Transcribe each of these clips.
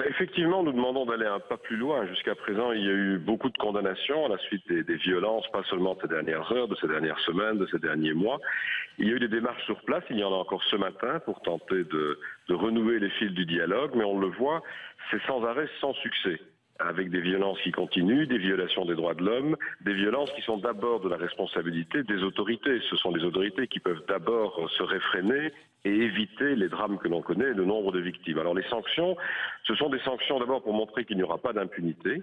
Effectivement, nous demandons d'aller un pas plus loin. Jusqu'à présent, il y a eu beaucoup de condamnations à la suite des violences, pas seulement de ces dernières heures, de ces dernières semaines, de ces derniers mois. Il y a eu des démarches sur place, il y en a encore ce matin pour tenter de renouer les fils du dialogue, mais on le voit, c'est sans arrêt, sans succès, avec des violences qui continuent, des violations des droits de l'homme, des violences qui sont d'abord de la responsabilité des autorités. Ce sont les autorités qui peuvent d'abord se réfréner et éviter les drames que l'on connaît et le nombre de victimes. Alors les sanctions, ce sont des sanctions d'abord pour montrer qu'il n'y aura pas d'impunité,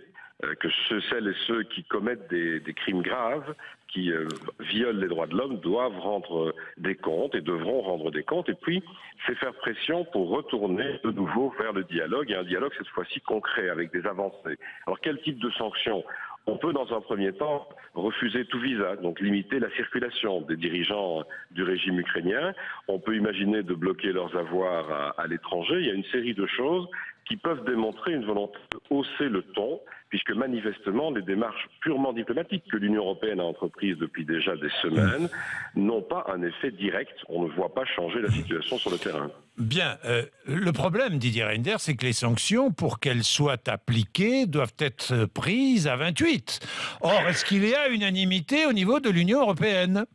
que celles et ceux qui commettent des crimes graves, qui violent les droits de l'homme, doivent rendre des comptes et devront rendre des comptes. Et puis, c'est faire pression pour retourner de nouveau vers le dialogue, et un dialogue cette fois-ci concret, avec des avancées. Alors quel type de sanctions ? On peut, dans un premier temps, refuser tout visa, donc limiter la circulation des dirigeants du régime ukrainien. On peut imaginer de bloquer leurs avoirs à l'étranger. Il y a une série de choses qui peuvent démontrer une volonté de hausser le ton, puisque manifestement, les démarches purement diplomatiques que l'Union européenne a entreprises depuis déjà des semaines n'ont pas un effet direct. On ne voit pas changer la situation sur le terrain. Bien, le problème, Didier Reynders, c'est que les sanctions, pour qu'elles soient appliquées, doivent être prises à 28. Or, est-ce qu'il y a unanimité au niveau de l'Union européenne ?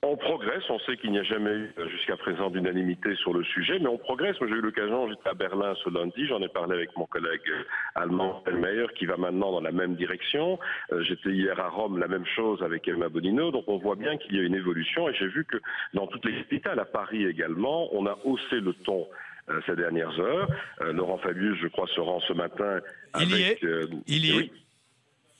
On progresse, on sait qu'il n'y a jamais eu jusqu'à présent d'unanimité sur le sujet, mais on progresse. Moi, j'ai eu l'occasion, j'étais à Berlin ce lundi, j'en ai parlé avec mon collègue allemand Elmeyer, qui va maintenant dans la même direction. J'étais hier à Rome, la même chose avec Emma Bonino, donc on voit bien qu'il y a une évolution, et j'ai vu que dans toutes les capitales, à Paris également, on a haussé le ton ces dernières heures. Laurent Fabius, je crois, se rend ce matin avec... Il y est. Oui.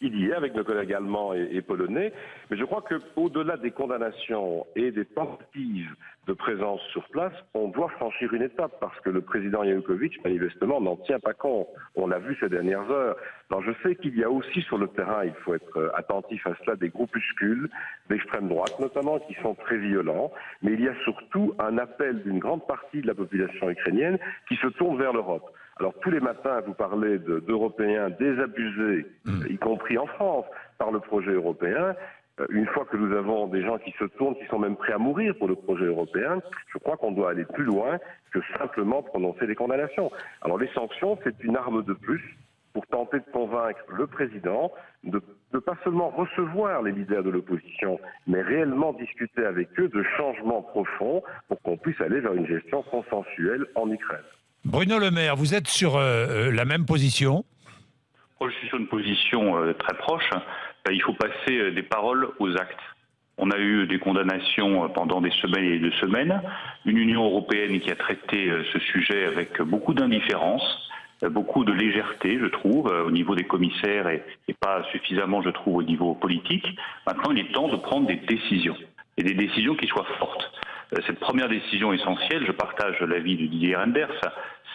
Il y est avec nos collègues allemands et polonais, mais je crois qu'au-delà des condamnations et des tentatives de présence sur place, on doit franchir une étape parce que le président Yanukovych, manifestement, n'en tient pas compte. On l'a vu ces dernières heures. Alors je sais qu'il y a aussi sur le terrain, il faut être attentif à cela, des groupuscules d'extrême droite notamment qui sont très violents, mais il y a surtout un appel d'une grande partie de la population ukrainienne qui se tourne vers l'Europe. Alors tous les matins, vous parlez d'Européens désabusés, y compris en France, par le projet européen. Une fois que nous avons des gens qui se tournent, qui sont même prêts à mourir pour le projet européen, je crois qu'on doit aller plus loin que simplement prononcer des condamnations. Alors les sanctions, c'est une arme de plus pour tenter de convaincre le président de pas seulement recevoir les leaders de l'opposition, mais réellement discuter avec eux de changements profonds pour qu'on puisse aller vers une gestion consensuelle en Ukraine. Bruno Le Maire, vous êtes sur la même position ? Je suis sur une position très proche. Il faut passer des paroles aux actes. On a eu des condamnations pendant des semaines et des semaines. Une Union européenne qui a traité ce sujet avec beaucoup d'indifférence, beaucoup de légèreté, je trouve, au niveau des commissaires et pas suffisamment, je trouve, au niveau politique. Maintenant, il est temps de prendre des décisions, et des décisions qui soient fortes. Cette première décision essentielle, je partage l'avis de Didier Reynders,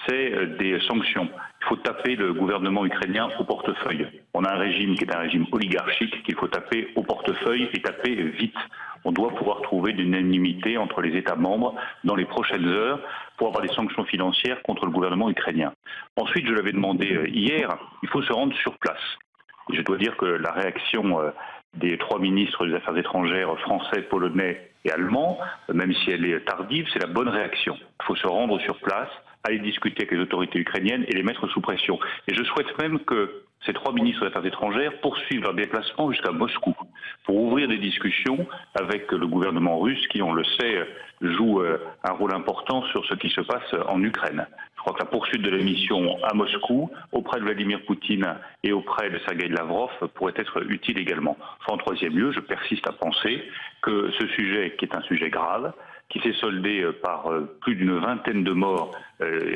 c'est des sanctions. Il faut taper le gouvernement ukrainien au portefeuille. On a un régime qui est un régime oligarchique qu'il faut taper au portefeuille et taper vite. On doit pouvoir trouver de l'unanimité entre les États membres dans les prochaines heures pour avoir des sanctions financières contre le gouvernement ukrainien. Ensuite, je l'avais demandé hier, il faut se rendre sur place. Et je dois dire que la réaction des trois ministres des Affaires étrangères français, polonais et allemands, même si elle est tardive, c'est la bonne réaction. Il faut se rendre sur place, aller discuter avec les autorités ukrainiennes et les mettre sous pression. Et je souhaite même que ces trois ministres des Affaires étrangères poursuivent leur déplacement jusqu'à Moscou pour ouvrir des discussions avec le gouvernement russe qui, on le sait, joue un rôle important sur ce qui se passe en Ukraine. Je crois que la poursuite de la mission à Moscou, auprès de Vladimir Poutine et auprès de Sergueï Lavrov, pourrait être utile également. Enfin, en troisième lieu, je persiste à penser que ce sujet, qui est un sujet grave, qui s'est soldé par plus d'une vingtaine de morts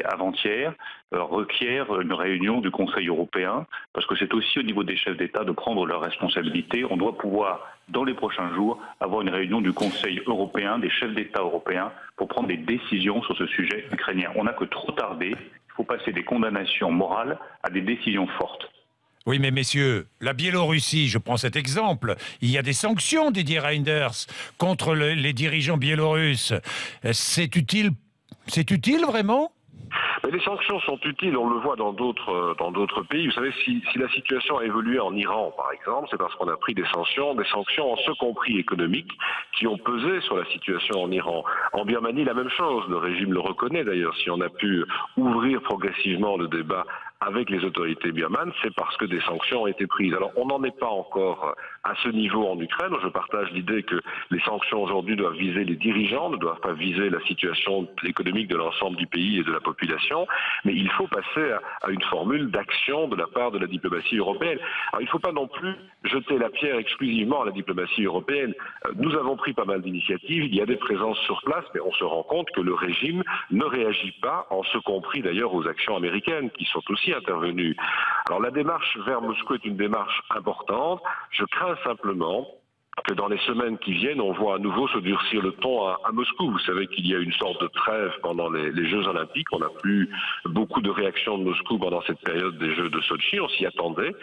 avant-hier, requiert une réunion du Conseil européen, parce que c'est aussi au niveau des chefs d'État de prendre leurs responsabilités. On doit pouvoir, dans les prochains jours, avoir une réunion du Conseil européen, des chefs d'État européens, pour prendre des décisions sur ce sujet ukrainien. On n'a que trop tardé. Il faut passer des condamnations morales à des décisions fortes. Oui, mais messieurs, la Biélorussie, je prends cet exemple, il y a des sanctions, Didier Reynders, contre les dirigeants biélorusses. C'est utile vraiment ? Mais les sanctions sont utiles, on le voit dans d'autres pays. Vous savez, si la situation a évolué en Iran, par exemple, c'est parce qu'on a pris des sanctions en ce compris économiques, qui ont pesé sur la situation en Iran. En Birmanie, la même chose, le régime le reconnaît d'ailleurs. Si on a pu ouvrir progressivement le débat avec les autorités birmanes, c'est parce que des sanctions ont été prises. Alors on n'en est pas encore à ce niveau en Ukraine. Je partage l'idée que les sanctions aujourd'hui doivent viser les dirigeants, ne doivent pas viser la situation économique de l'ensemble du pays et de la population, mais il faut passer à une formule d'action de la part de la diplomatie européenne. Alors il ne faut pas non plus jeter la pierre exclusivement à la diplomatie européenne. Nous avons pris pas mal d'initiatives, il y a des présences sur place, mais on se rend compte que le régime ne réagit pas, en ce compris d'ailleurs aux actions américaines qui sont aussi intervenues. Alors la démarche vers Moscou est une démarche importante. Je crains simplement que dans les semaines qui viennent, on voit à nouveau se durcir le ton à Moscou. Vous savez qu'il y a une sorte de trêve pendant les Jeux Olympiques. On n'a plus beaucoup de réactions de Moscou pendant cette période des Jeux de Sotchi. On s'y attendait.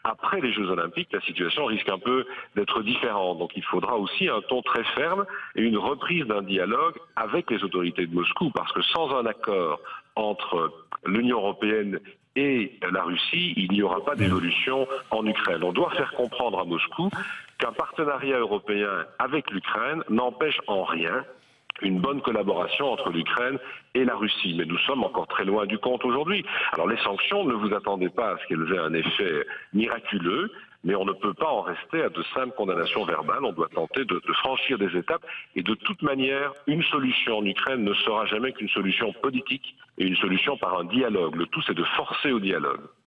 Après les Jeux Olympiques, la situation risque un peu d'être différente. Donc il faudra aussi un ton très ferme et une reprise d'un dialogue avec les autorités de Moscou. Parce que sans un accord entre l'Union européenne et la Russie, il n'y aura pas d'évolution en Ukraine. On doit faire comprendre à Moscou qu'un partenariat européen avec l'Ukraine n'empêche en rien une bonne collaboration entre l'Ukraine et la Russie. Mais nous sommes encore très loin du compte aujourd'hui. Alors les sanctions, ne vous attendez pas à ce qu'elles aient un effet miraculeux, mais on ne peut pas en rester à de simples condamnations verbales. On doit tenter de franchir des étapes. Et de toute manière, une solution en Ukraine ne sera jamais qu'une solution politique et une solution par un dialogue. Le tout, c'est de forcer au dialogue.